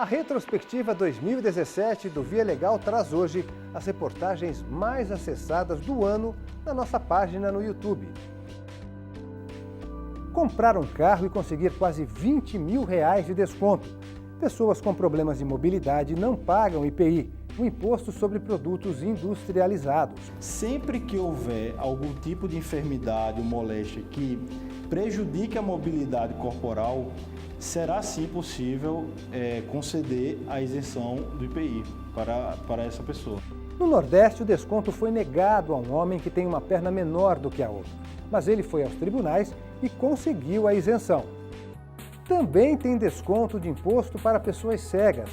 A retrospectiva 2017 do Via Legal traz hoje as reportagens mais acessadas do ano na nossa página no YouTube. Comprar um carro e conseguir quase R$20 mil de desconto. Pessoas com problemas de mobilidade não pagam IPI, o Imposto sobre Produtos Industrializados. Sempre que houver algum tipo de enfermidade ou moléstia que prejudique a mobilidade corporal, será sim possível conceder a isenção do IPI para essa pessoa. No Nordeste, o desconto foi negado a um homem que tem uma perna menor do que a outra, mas ele foi aos tribunais e conseguiu a isenção. Também tem desconto de imposto para pessoas cegas.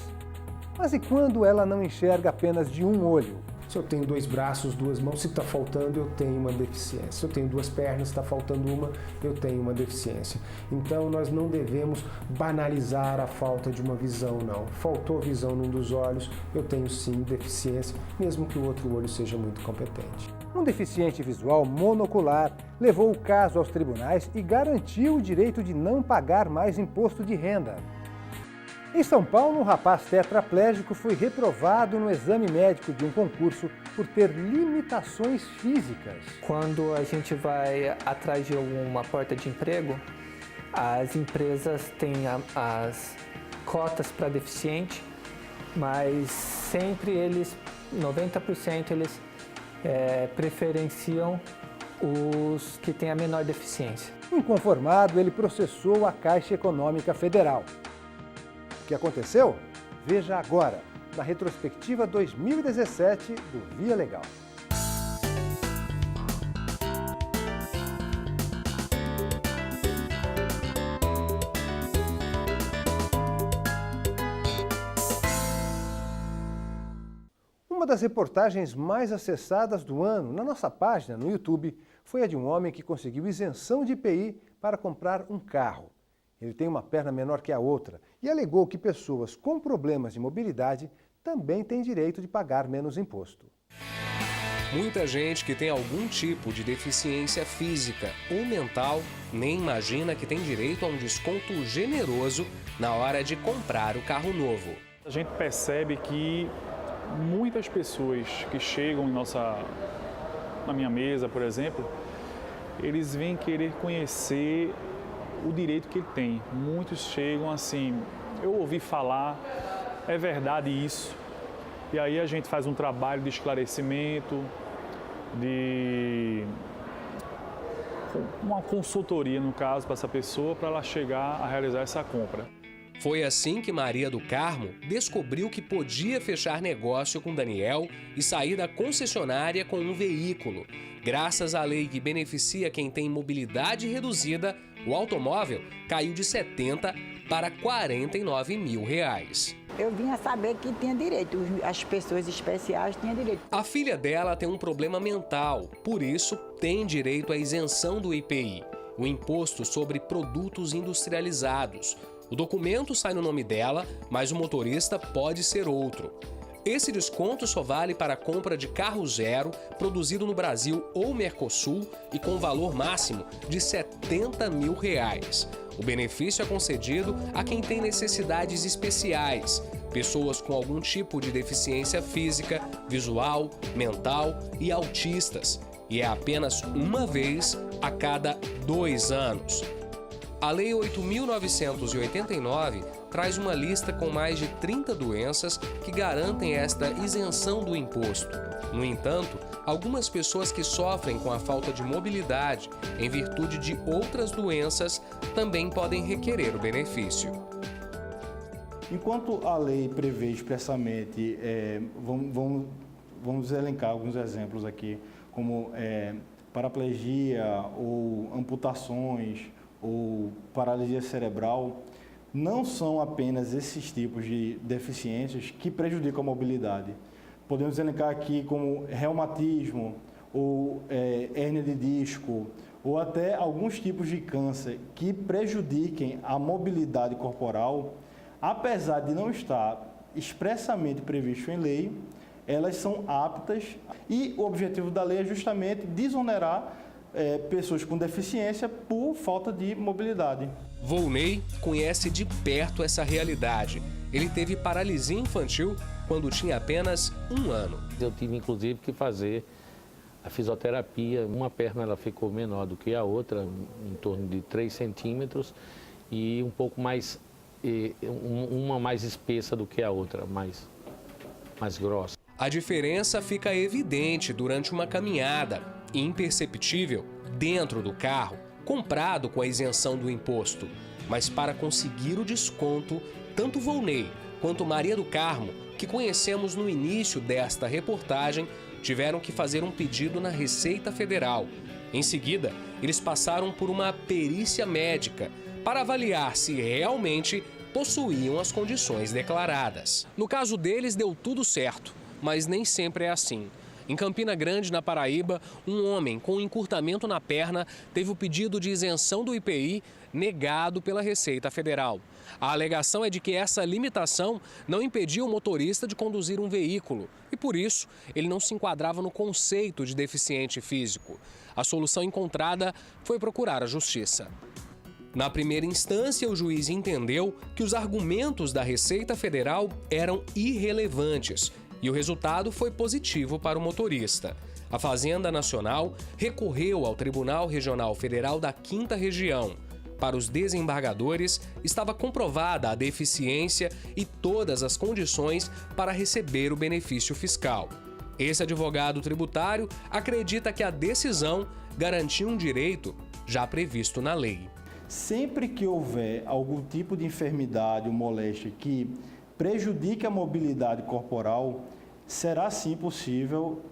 Mas e quando ela não enxerga apenas de um olho? Se eu tenho 2 braços, 2 mãos, se está faltando, eu tenho uma deficiência. Se eu tenho 2 pernas, está faltando uma, eu tenho uma deficiência. Então, nós não devemos banalizar a falta de uma visão, não. Faltou visão num dos olhos, eu tenho sim deficiência, mesmo que o outro olho seja muito competente. Um deficiente visual monocular levou o caso aos tribunais e garantiu o direito de não pagar mais imposto de renda. Em São Paulo, um rapaz tetraplégico foi reprovado no exame médico de um concurso por ter limitações físicas. Quando a gente vai atrás de alguma porta de emprego, as empresas têm as cotas para deficiente, mas sempre 90% eles preferenciam os que têm a menor deficiência. Inconformado, ele processou a Caixa Econômica Federal. O que aconteceu? Veja agora, na retrospectiva 2017 do Via Legal. Uma das reportagens mais acessadas do ano na nossa página no YouTube foi a de um homem que conseguiu isenção de IPI para comprar um carro. Ele tem uma perna menor que a outra e alegou que pessoas com problemas de mobilidade também têm direito de pagar menos imposto. Muita gente que tem algum tipo de deficiência física ou mental nem imagina que tem direito a um desconto generoso na hora de comprar o carro novo. A gente percebe que muitas pessoas que chegam na minha mesa, por exemplo, eles vêm querer conhecer o direito que ele tem. Muitos chegam assim, eu ouvi falar, é verdade isso? E aí a gente faz um trabalho de esclarecimento, de uma consultoria, no caso, para essa pessoa, para ela chegar a realizar essa compra. Foi assim que Maria do Carmo descobriu que podia fechar negócio com Daniel e sair da concessionária com um veículo. Graças à lei que beneficia quem tem mobilidade reduzida, o automóvel caiu de 70 para R$49 mil. Eu vim a saber que tinha direito, as pessoas especiais tinham direito. A filha dela tem um problema mental, por isso tem direito à isenção do IPI, o Imposto sobre Produtos Industrializados. O documento sai no nome dela, mas o motorista pode ser outro. Esse desconto só vale para a compra de carro zero, produzido no Brasil ou Mercosul e com valor máximo de R$70 mil. O benefício é concedido a quem tem necessidades especiais, pessoas com algum tipo de deficiência física, visual, mental e autistas, e é apenas uma vez a cada 2 anos. A Lei 8.989 traz uma lista com mais de 30 doenças que garantem esta isenção do imposto. No entanto, algumas pessoas que sofrem com a falta de mobilidade em virtude de outras doenças também podem requerer o benefício. Enquanto a lei prevê expressamente, vamos elencar alguns exemplos aqui, como paraplegia ou amputações, ou paralisia cerebral, não são apenas esses tipos de deficiências que prejudicam a mobilidade. Podemos elencar aqui como reumatismo, ou hérnia de disco, ou até alguns tipos de câncer que prejudiquem a mobilidade corporal, apesar de não estar expressamente previsto em lei, elas são aptas e o objetivo da lei é justamente desonerar pessoas com deficiência por falta de mobilidade. Volney conhece de perto essa realidade. Ele teve paralisia infantil quando tinha apenas 1 ano. Eu tive, inclusive, que fazer a fisioterapia. Uma perna ela ficou menor do que a outra, em torno de 3 centímetros, e um pouco mais, uma mais espessa do que a outra, mais grossa. A diferença fica evidente durante uma caminhada, imperceptível dentro do carro, comprado com a isenção do imposto. Mas para conseguir o desconto, tanto Volney quanto Maria do Carmo, que conhecemos no início desta reportagem, tiveram que fazer um pedido na Receita Federal. Em seguida, eles passaram por uma perícia médica para avaliar se realmente possuíam as condições declaradas. No caso deles, deu tudo certo, mas nem sempre é assim. Em Campina Grande, na Paraíba, um homem com encurtamento na perna teve o pedido de isenção do IPI negado pela Receita Federal. A alegação é de que essa limitação não impedia o motorista de conduzir um veículo e, por isso, ele não se enquadrava no conceito de deficiente físico. A solução encontrada foi procurar a Justiça. Na primeira instância, o juiz entendeu que os argumentos da Receita Federal eram irrelevantes e o resultado foi positivo para o motorista. A Fazenda Nacional recorreu ao Tribunal Regional Federal da 5ª Região. Para os desembargadores, estava comprovada a deficiência e todas as condições para receber o benefício fiscal. Esse advogado tributário acredita que a decisão garantiu um direito já previsto na lei. Sempre que houver algum tipo de enfermidade ou moléstia que prejudique a mobilidade corporal, será sim possível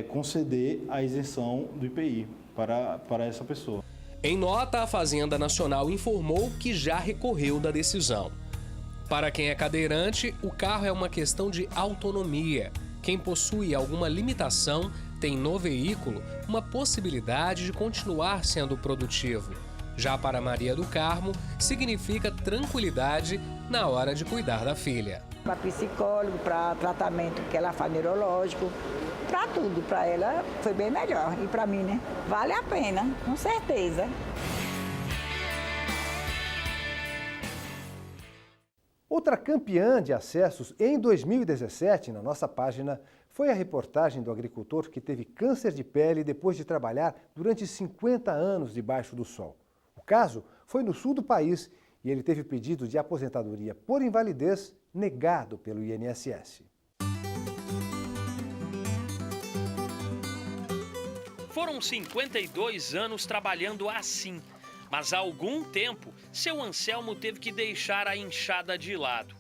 conceder a isenção do IPI para essa pessoa. Em nota, a Fazenda Nacional informou que já recorreu da decisão. Para quem é cadeirante, o carro é uma questão de autonomia. Quem possui alguma limitação tem no veículo uma possibilidade de continuar sendo produtivo. Já para Maria do Carmo, significa tranquilidade na hora de cuidar da filha. Para psicólogo, para tratamento que ela faz neurológico, para tudo, para ela foi bem melhor. E para mim, né? Vale a pena, com certeza. Outra campeã de acessos em 2017 na nossa página foi a reportagem do agricultor que teve câncer de pele depois de trabalhar durante 50 anos debaixo do sol. O caso foi no sul do país e ele teve pedido de aposentadoria por invalidez negado pelo INSS. Foram 52 anos trabalhando assim, mas há algum tempo, seu Anselmo teve que deixar a enxada de lado.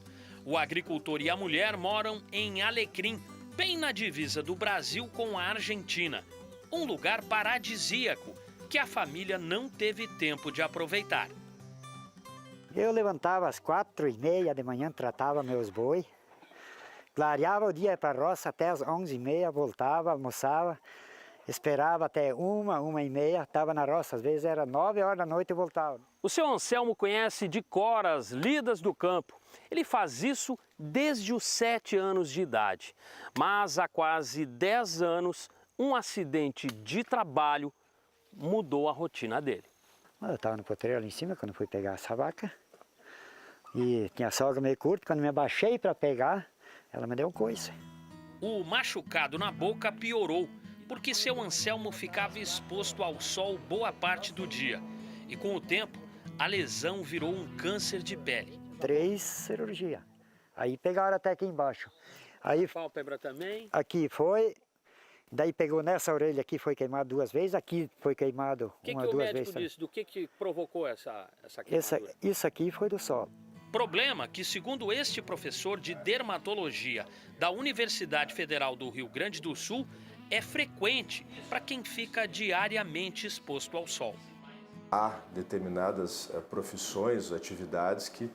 O agricultor e a mulher moram em Alecrim, bem na divisa do Brasil com a Argentina, um lugar paradisíaco que a família não teve tempo de aproveitar. Eu levantava às 4h30 da manhã, tratava meus boi, clareava o dia para a roça até às 11h30, voltava, almoçava, esperava até 1h30, estava na roça, às vezes era 9 horas da noite e voltava. O seu Anselmo conhece de cor as lidas do campo. Ele faz isso desde os 7 anos de idade, mas há quase 10 anos, um acidente de trabalho mudou a rotina dele. Eu estava no potreiro ali em cima quando fui pegar essa vaca. E tinha a sogra meio curta, quando me abaixei para pegar, ela me deu um coice. O machucado na boca piorou, porque seu Anselmo ficava exposto ao sol boa parte do dia. E com o tempo, a lesão virou um câncer de pele. 3 cirurgias. Aí pegaram até aqui embaixo. Aí, Pálpebra também? Aqui foi, daí pegou nessa orelha aqui, foi queimado 2 vezes, aqui foi queimado uma, 2 vezes. O que o médico disse? Do que provocou essa queimadura? Isso aqui foi do sol. Problema que, segundo este professor de dermatologia da Universidade Federal do Rio Grande do Sul, é frequente para quem fica diariamente exposto ao sol. Há determinadas profissões, atividades que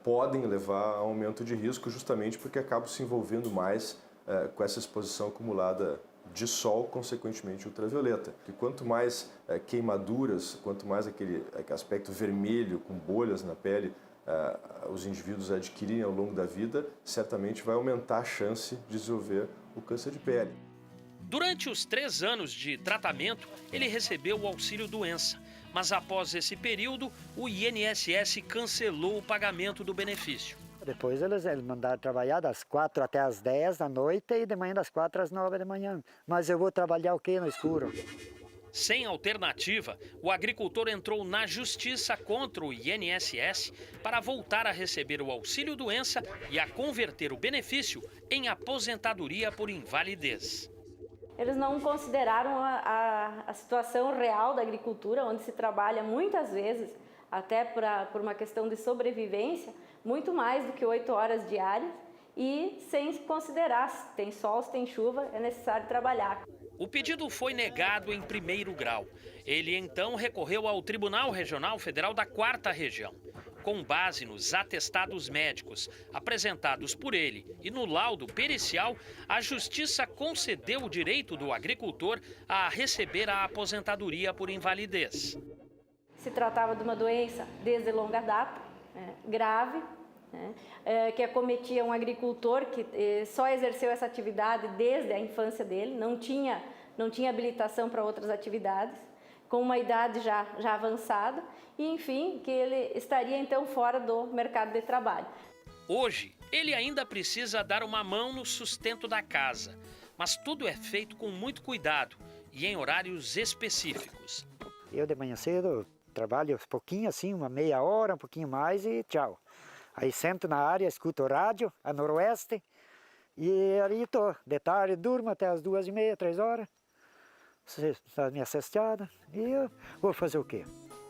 podem levar a aumento de risco justamente porque acabam se envolvendo mais com essa exposição acumulada de sol, consequentemente ultravioleta. E quanto mais queimaduras, quanto mais aquele aspecto vermelho com bolhas na pele os indivíduos adquirirem ao longo da vida, certamente vai aumentar a chance de desenvolver o câncer de pele. Durante os 3 anos de tratamento, ele recebeu o auxílio-doença, mas após esse período, o INSS cancelou o pagamento do benefício. Depois eles mandaram trabalhar das 4 até as 10 da noite e de manhã das 4 às 9 da manhã. Mas eu vou trabalhar o quê no escuro? Sem alternativa, o agricultor entrou na justiça contra o INSS para voltar a receber o auxílio-doença e a converter o benefício em aposentadoria por invalidez. Eles não consideraram a situação real da agricultura, onde se trabalha muitas vezes, até por uma questão de sobrevivência, muito mais do que 8 horas diárias, e sem considerar se tem sol, se tem chuva, é necessário trabalhar. O pedido foi negado em 1º grau. Ele então recorreu ao Tribunal Regional Federal da 4ª Região. Com base nos atestados médicos apresentados por ele e no laudo pericial, a Justiça concedeu o direito do agricultor a receber a aposentadoria por invalidez. Se tratava de uma doença desde longa data, grave, que acometia um agricultor que só exerceu essa atividade desde a infância dele, não tinha habilitação para outras atividades, com uma idade já avançada, e enfim, que ele estaria então fora do mercado de trabalho. Hoje, ele ainda precisa dar uma mão no sustento da casa, mas tudo é feito com muito cuidado e em horários específicos. Eu de manhã cedo trabalho um pouquinho assim, uma meia hora, um pouquinho mais e tchau. Aí sento na área, escuto o rádio, a noroeste, e ali estou. De tarde durmo até as 2h30, 3 horas, a minha cesteada, e eu vou fazer o quê?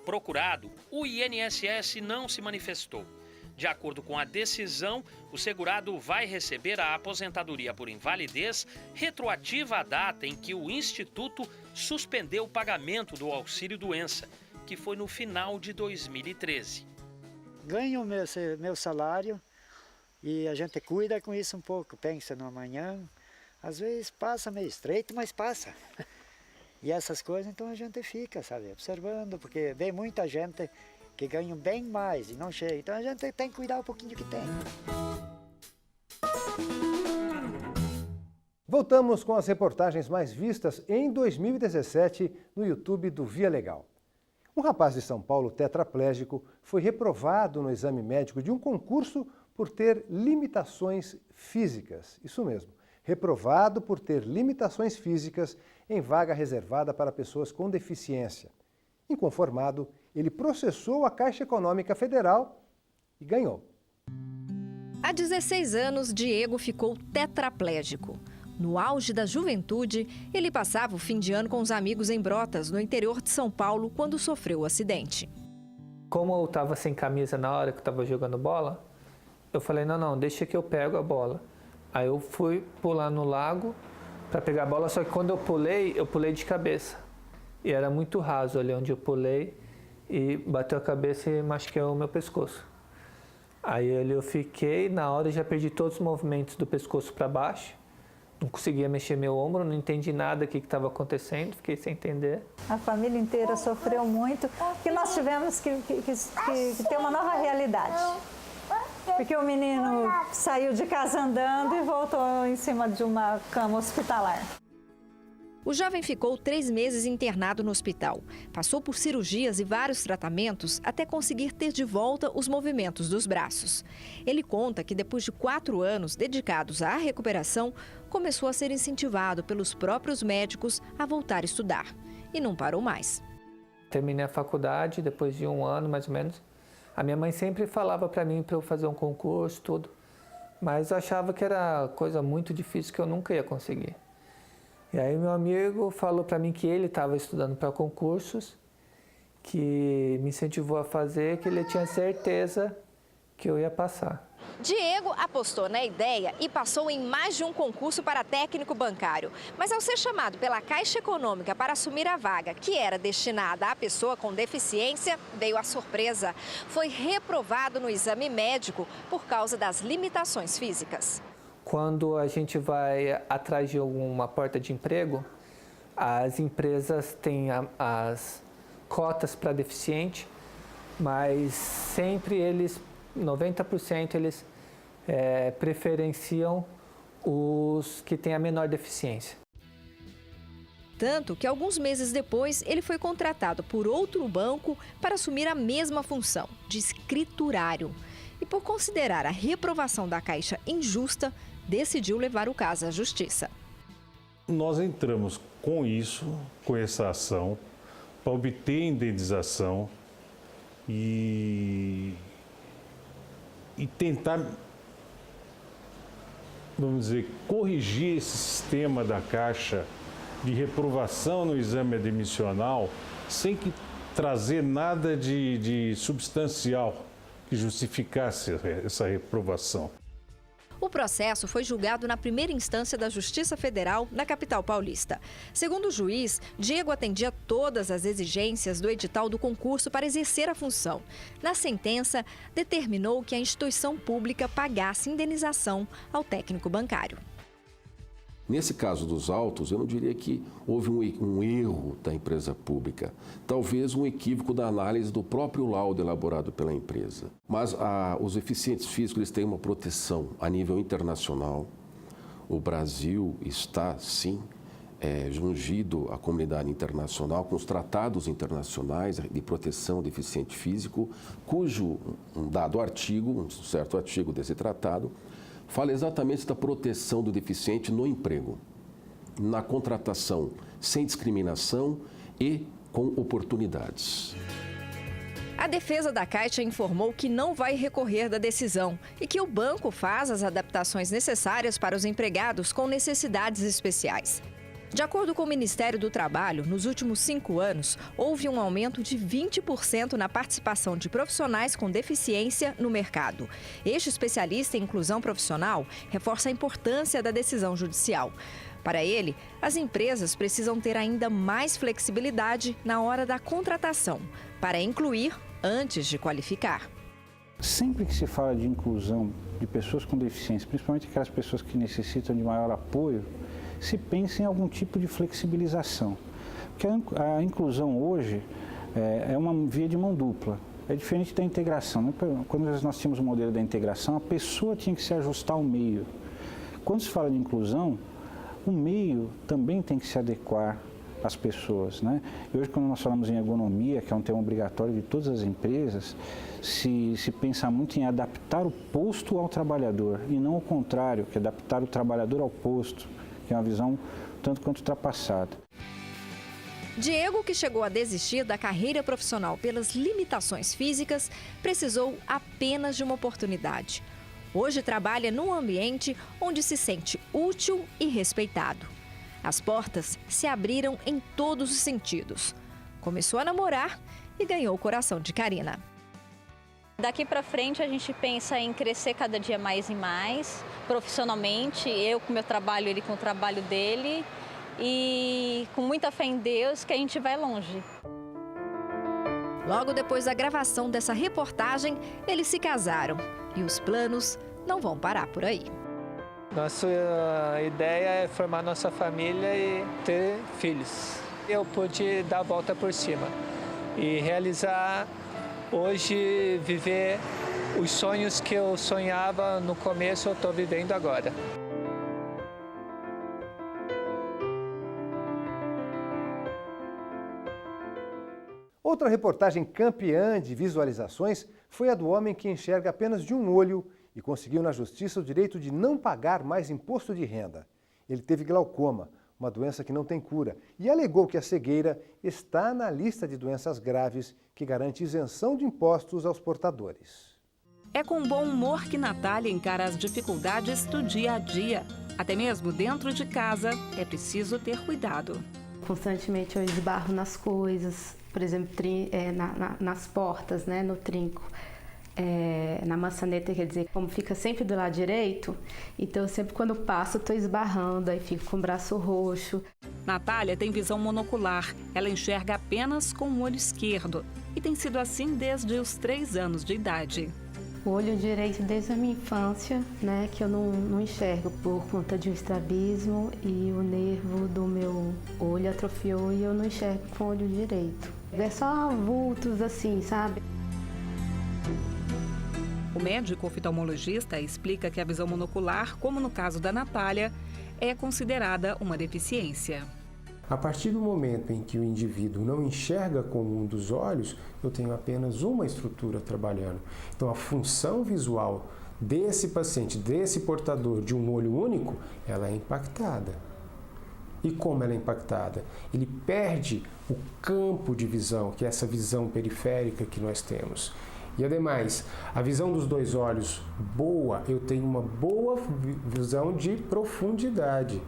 Procurado, o INSS não se manifestou. De acordo com a decisão, o segurado vai receber a aposentadoria por invalidez retroativa à data em que o Instituto suspendeu o pagamento do auxílio-doença, que foi no final de 2013. Ganho meu salário e a gente cuida com isso um pouco, pensa no amanhã. Às vezes passa meio estreito, mas passa. E essas coisas, então a gente fica, sabe, observando, porque vê muita gente que ganha bem mais e não chega. Então a gente tem que cuidar um pouquinho do que tem. Voltamos com as reportagens mais vistas em 2017 no YouTube do Via Legal. Um rapaz de São Paulo tetraplégico foi reprovado no exame médico de um concurso por ter limitações físicas. Isso mesmo, reprovado por ter limitações físicas em vaga reservada para pessoas com deficiência. Inconformado, ele processou a Caixa Econômica Federal e ganhou. Há 16 anos, Diego ficou tetraplégico. No auge da juventude, ele passava o fim de ano com os amigos em Brotas, no interior de São Paulo, quando sofreu o acidente. Como eu estava sem camisa na hora que eu estava jogando bola, eu falei, não, deixa que eu pego a bola. Aí eu fui pular no lago para pegar a bola, só que quando eu pulei de cabeça. E era muito raso ali onde eu pulei e bateu a cabeça e machuquei o meu pescoço. Aí eu fiquei, na hora eu já perdi todos os movimentos do pescoço para baixo. Não conseguia mexer meu ombro, não entendi nada do que estava acontecendo, fiquei sem entender. A família inteira sofreu muito, porque nós tivemos que ter uma nova realidade. Porque o menino saiu de casa andando e voltou em cima de uma cama hospitalar. O jovem ficou 3 meses internado no hospital. Passou por cirurgias e vários tratamentos até conseguir ter de volta os movimentos dos braços. Ele conta que depois de 4 anos dedicados à recuperação, começou a ser incentivado pelos próprios médicos a voltar a estudar. E não parou mais. Terminei a faculdade, depois de 1 ano mais ou menos. A minha mãe sempre falava para mim para eu fazer um concurso, tudo. Mas eu achava que era coisa muito difícil que eu nunca ia conseguir. E aí meu amigo falou para mim que ele estava estudando para concursos, que me incentivou a fazer, que ele tinha certeza que eu ia passar. Diego apostou na ideia e passou em mais de um concurso para técnico bancário. Mas ao ser chamado pela Caixa Econômica para assumir a vaga, que era destinada à pessoa com deficiência, veio a surpresa. Foi reprovado no exame médico por causa das limitações físicas. Quando a gente vai atrás de alguma porta de emprego, as empresas têm as cotas para deficiente, mas sempre 90% eles preferenciam os que têm a menor deficiência. Tanto que alguns meses depois ele foi contratado por outro banco para assumir a mesma função, de escriturário. E por considerar a reprovação da Caixa injusta, decidiu levar o caso à Justiça. Nós entramos com isso, com essa ação, para obter indenização e tentar, vamos dizer, corrigir esse sistema da Caixa de reprovação no exame admissional sem que trazer nada de substancial que justificasse essa reprovação. O processo foi julgado na primeira instância da Justiça Federal, na capital paulista. Segundo o juiz, Diego atendia todas as exigências do edital do concurso para exercer a função. Na sentença, determinou que a instituição pública pagasse indenização ao técnico bancário. Nesse caso dos autos, eu não diria que houve um erro da empresa pública, talvez um equívoco da análise do próprio laudo elaborado pela empresa. Mas os eficientes físicos eles têm uma proteção a nível internacional. O Brasil está, sim, jungido à comunidade internacional com os tratados internacionais de proteção do deficiente físico, cujo um dado artigo, um certo artigo desse tratado, fala exatamente da proteção do deficiente no emprego, na contratação sem discriminação e com oportunidades. A defesa da Caixa informou que não vai recorrer da decisão e que o banco faz as adaptações necessárias para os empregados com necessidades especiais. De acordo com o Ministério do Trabalho, nos últimos 5 anos, houve um aumento de 20% na participação de profissionais com deficiência no mercado. Este especialista em inclusão profissional reforça a importância da decisão judicial. Para ele, as empresas precisam ter ainda mais flexibilidade na hora da contratação, para incluir antes de qualificar. Sempre que se fala de inclusão de pessoas com deficiência, principalmente aquelas pessoas que necessitam de maior apoio, se pensa em algum tipo de flexibilização. Porque a inclusão hoje é uma via de mão dupla. É diferente da integração. Quando nós tínhamos o modelo da integração, a pessoa tinha que se ajustar ao meio. Quando se fala de inclusão, o meio também tem que se adequar às pessoas, né? E hoje, quando nós falamos em ergonomia, que é um tema obrigatório de todas as empresas, se pensa muito em adaptar o posto ao trabalhador e não o contrário, que é adaptar o trabalhador ao posto, que é uma visão tanto quanto ultrapassada. Diego, que chegou a desistir da carreira profissional pelas limitações físicas, precisou apenas de uma oportunidade. Hoje trabalha num ambiente onde se sente útil e respeitado. As portas se abriram em todos os sentidos. Começou a namorar e ganhou o coração de Karina. Daqui para frente a gente pensa em crescer cada dia mais e mais, profissionalmente, eu com o meu trabalho, ele com o trabalho dele, e com muita fé em Deus que a gente vai longe. Logo depois da gravação dessa reportagem, eles se casaram e os planos não vão parar por aí. Nossa ideia é formar nossa família e ter filhos. Eu pude dar a volta por cima e realizar hoje, viver os sonhos que eu sonhava no começo, eu estou vivendo agora. Outra reportagem campeã de visualizações foi a do homem que enxerga apenas de um olho e conseguiu na justiça o direito de não pagar mais imposto de renda. Ele teve glaucoma, uma doença que não tem cura, e alegou que a cegueira está na lista de doenças graves que garante isenção de impostos aos portadores. É com bom humor que Natália encara as dificuldades do dia a dia. Até mesmo dentro de casa, é preciso ter cuidado. Constantemente eu esbarro nas coisas, por exemplo, nas portas, né, no trinco. Na maçaneta, quer dizer, como fica sempre do lado direito, então sempre quando eu passo estou esbarrando, aí fico com o braço roxo. Natália tem visão monocular, ela enxerga apenas com o olho esquerdo e tem sido assim desde os 3 anos de idade. O olho direito desde a minha infância, né, que eu não enxergo por conta de um estrabismo e o nervo do meu olho atrofiou e eu não enxergo com o olho direito. É só vultos assim, sabe? O médico oftalmologista explica que a visão monocular, como no caso da Natália, é considerada uma deficiência. A partir do momento em que o indivíduo não enxerga com um dos olhos, eu tenho apenas uma estrutura trabalhando. Então, a função visual desse paciente, desse portador de um olho único, ela é impactada. E como ela é impactada? Ele perde o campo de visão, que é essa visão periférica que nós temos. E ademais, a visão dos dois olhos boa, eu tenho uma boa visão de profundidade.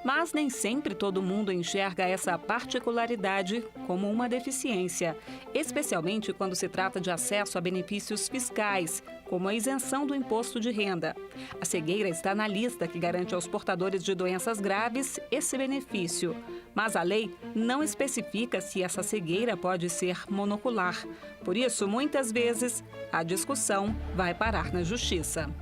Mas nem sempre todo mundo enxerga essa particularidade como uma deficiência, especialmente quando se trata de acesso a benefícios fiscais, como a isenção do imposto de renda. A cegueira está na lista que garante aos portadores de doenças graves esse benefício, mas a lei não especifica se essa cegueira pode ser monocular. Por isso, muitas vezes, a discussão vai parar na Justiça.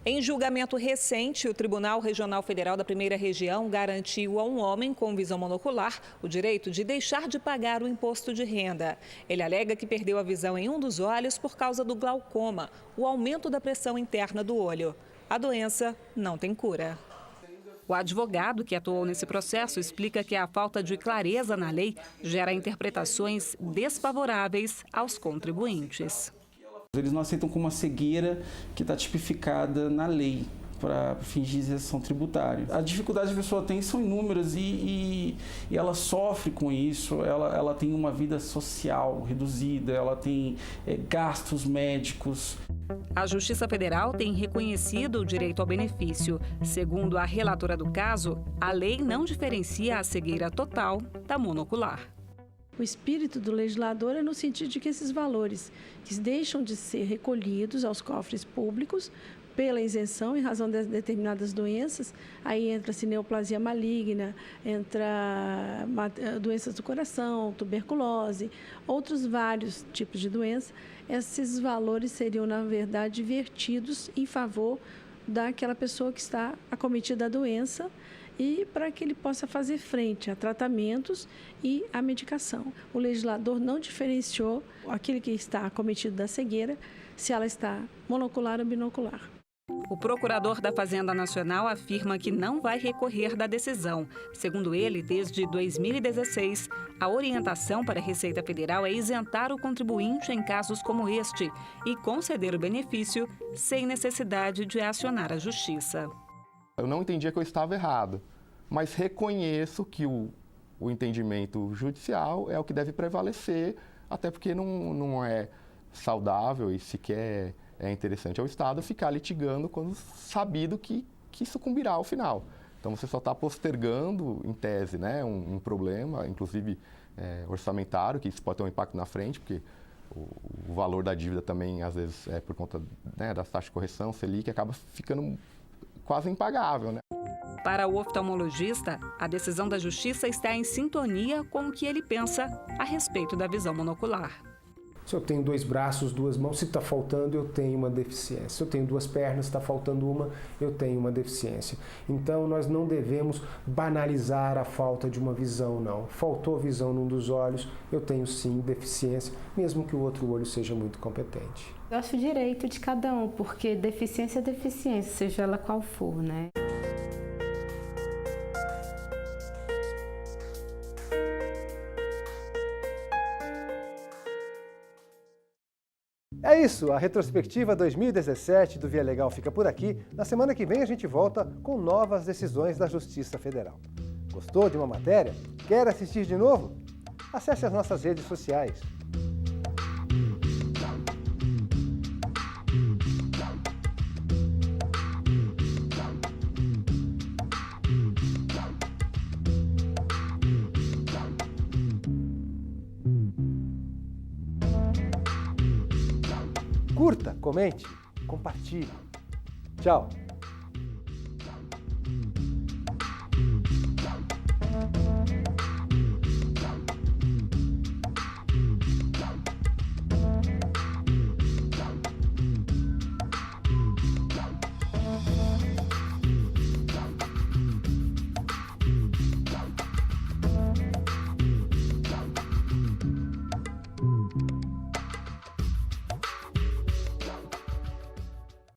Em julgamento recente, o Tribunal Regional Federal da Primeira Região garantiu a um homem com visão monocular o direito de deixar de pagar o imposto de renda. Ele alega que perdeu a visão em um dos olhos por causa do glaucoma, o aumento da pressão interna do olho. A doença não tem cura. O advogado que atuou nesse processo explica que a falta de clareza na lei gera interpretações desfavoráveis aos contribuintes. Eles não aceitam como uma cegueira que está tipificada na lei para fins de isenção tributária. A dificuldade que a pessoa tem são inúmeras e ela sofre com isso, ela tem uma vida social reduzida, ela tem gastos médicos. A Justiça Federal tem reconhecido o direito ao benefício. Segundo a relatora do caso, a lei não diferencia a cegueira total da monocular. O espírito do legislador é no sentido de que esses valores que deixam de ser recolhidos aos cofres públicos pela isenção em razão de determinadas doenças, aí entra-se neoplasia maligna, entra doenças do coração, tuberculose, outros vários tipos de doenças, esses valores seriam, na verdade, vertidos em favor daquela pessoa que está acometida da doença e para que ele possa fazer frente a tratamentos e a medicação. O legislador não diferenciou aquele que está acometido da cegueira, se ela está monocular ou binocular. O procurador da Fazenda Nacional afirma que não vai recorrer da decisão. Segundo ele, desde 2016, a orientação para a Receita Federal é isentar o contribuinte em casos como este e conceder o benefício sem necessidade de acionar a Justiça. Eu não entendia que eu estava errado, mas reconheço que o entendimento judicial é o que deve prevalecer, até porque não é saudável e sequer é interessante ao Estado ficar litigando quando sabido que sucumbirá ao final. Então você só está postergando, em tese, né, um problema, inclusive orçamentário, que isso pode ter um impacto na frente, porque o valor da dívida também, às vezes, por conta, né, das taxas de correção, Selic, acaba ficando quase impagável, né? Para o oftalmologista, a decisão da Justiça está em sintonia com o que ele pensa a respeito da visão monocular. Se eu tenho dois braços, duas mãos, se está faltando, eu tenho uma deficiência. Se eu tenho duas pernas, está faltando uma, eu tenho uma deficiência. Então, nós não devemos banalizar a falta de uma visão, não. Faltou visão num dos olhos, eu tenho sim deficiência, mesmo que o outro olho seja muito competente. Eu acho direito de cada um, porque deficiência é deficiência, seja ela qual for, né? É isso, a retrospectiva 2017 do Via Legal fica por aqui. Na semana que vem a gente volta com novas decisões da Justiça Federal. Gostou de uma matéria? Quer assistir de novo? Acesse as nossas redes sociais. Curta, comente, compartilhe. Tchau!